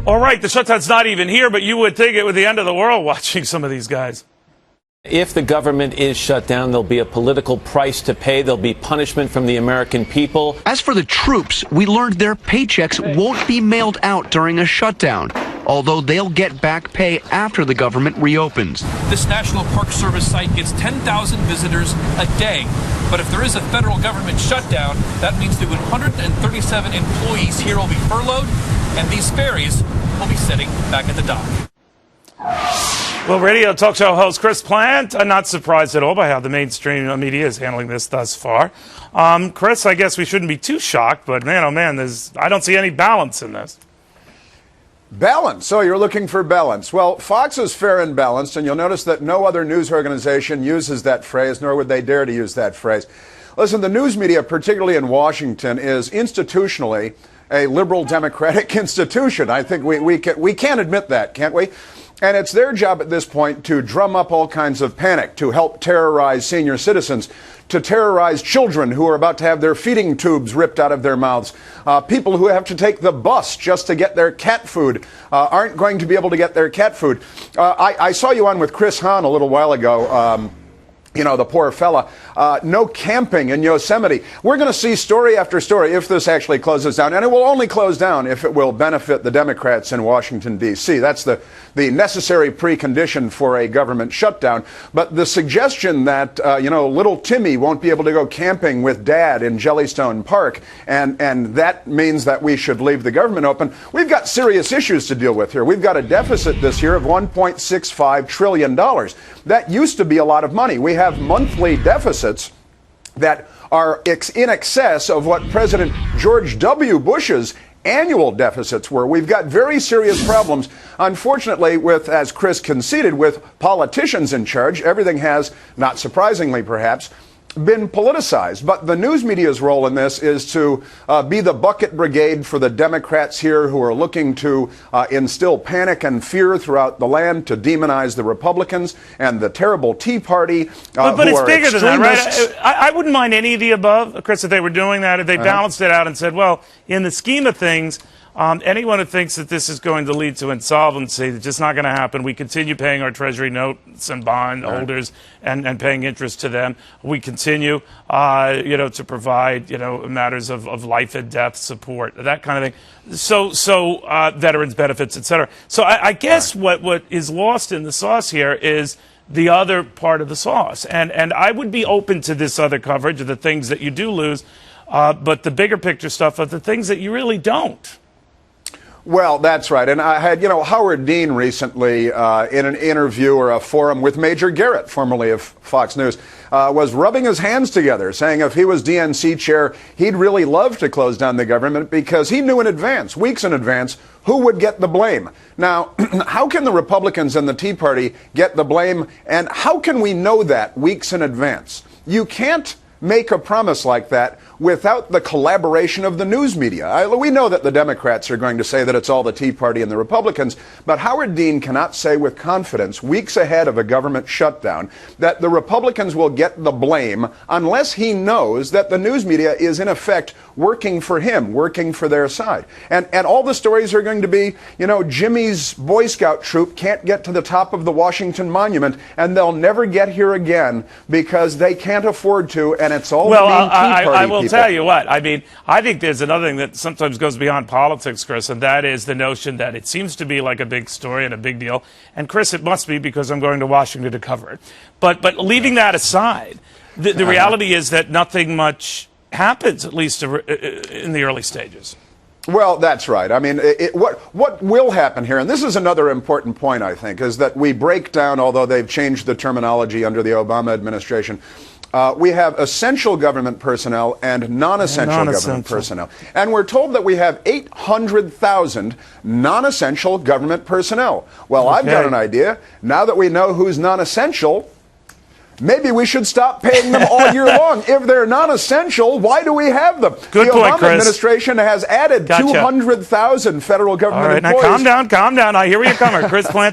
All right, the shutdown's not even here, but you would think it was the end of the world watching some of these guys. If the government is shut down, there'll be a political price to pay. There'll be punishment from the American people. As for the troops, we learned their paychecks won't be mailed out during a shutdown, although they'll get back pay after the government reopens. This National Park Service site gets 10,000 visitors a day. But if there is a federal government shutdown, that means the 137 employees here will be furloughed, and these ferries will be sitting back at the dock. Well, radio talk show host Chris Plant, I'm not surprised at all by how the mainstream media is handling this thus far. Chris, I guess we shouldn't be too shocked, but man, oh man, I don't see any balance in this. Balance. So you're looking for balance. Well, Fox is fair and balanced, and you'll notice that no other news organization uses that phrase, nor would they dare to use that phrase. Listen, the news media, particularly in Washington, is institutionally a liberal democratic institution. I think we can admit that, can't we? And it's their job at this point to drum up all kinds of panic, to help terrorize senior citizens, to terrorize children who are about to have their feeding tubes ripped out of their mouths. People who have to take the bus just to get their cat food aren't going to be able to get their cat food. I saw you on with Chris Hahn a little while ago. You know, the poor fella. No camping in Yosemite. We're going to see story after story if this actually closes down. And it will only close down if it will benefit the Democrats in Washington, D.C. That's the necessary precondition for a government shutdown. But the suggestion that, little Timmy won't be able to go camping with Dad in Jellystone Park, and that means that we should leave the government open. We've got serious issues to deal with here. We've got a deficit this year of $1.65 trillion. That used to be a lot of money. We have monthly deficits that are in excess of what President George W. Bush's annual deficits were. We've got very serious problems. Unfortunately, with, as Chris conceded, with politicians in charge, everything has, not surprisingly perhaps, been politicized. But the news media's role in this is to be the bucket brigade for the Democrats here who are looking to instill panic and fear throughout the land, to demonize the Republicans and the terrible Tea Party. But it's bigger than that, right? I wouldn't mind any of the above, Chris, if they were doing that, if they balanced it out and said, well, in the scheme of things, anyone who thinks that this is going to lead to insolvency, it's just not going to happen. We continue paying our Treasury notes and bond holders and paying interest to them. We continue, to provide, matters of life and death support, that kind of thing. So veterans benefits, et cetera. So I guess what is lost in the sauce here is the other part of the sauce. And I would be open to this other coverage of the things that you do lose, but the bigger picture stuff of the things that you really don't. Well, that's right. And I had, Howard Dean recently in an interview or a forum with Major Garrett, formerly of Fox News, was rubbing his hands together, saying if he was DNC chair, he'd really love to close down the government because he knew in advance, weeks in advance, who would get the blame. Now, how can the Republicans and the Tea Party get the blame? And how can we know that weeks in advance? You can't make a promise like that without the collaboration of the news media. We know that the Democrats are going to say that it's all the Tea Party and the Republicans, but Howard Dean cannot say with confidence, weeks ahead of a government shutdown, that the Republicans will get the blame unless he knows that the news media is in effect working for him, working for their side. And all the stories are going to be, Jimmy's Boy Scout troop can't get to the top of the Washington Monument, and they'll never get here again because they can't afford to, and it's all the Tea Party I will people. tell you what, I think there's another thing that sometimes goes beyond politics, Chris, and that is the notion that it seems to be like a big story and a big deal. And Chris, it must be because I'm going to Washington to cover it. But leaving that aside, the reality is that nothing much happens, at least in the early stages. Well, that's right. I mean, what will happen here, and this is another important point, I think, is that we break down, although they've changed the terminology under the Obama administration, we have essential government personnel and non-essential government personnel. And we're told that we have 800,000 non-essential government personnel. Well, I've got an idea. Now that we know who's non-essential, maybe we should stop paying them all year long. If they're non-essential, why do we have them? Good the point, Obama Chris. administration has added 200,000 federal government employees. All right, now calm down. I hear where you're coming, Chris Plant.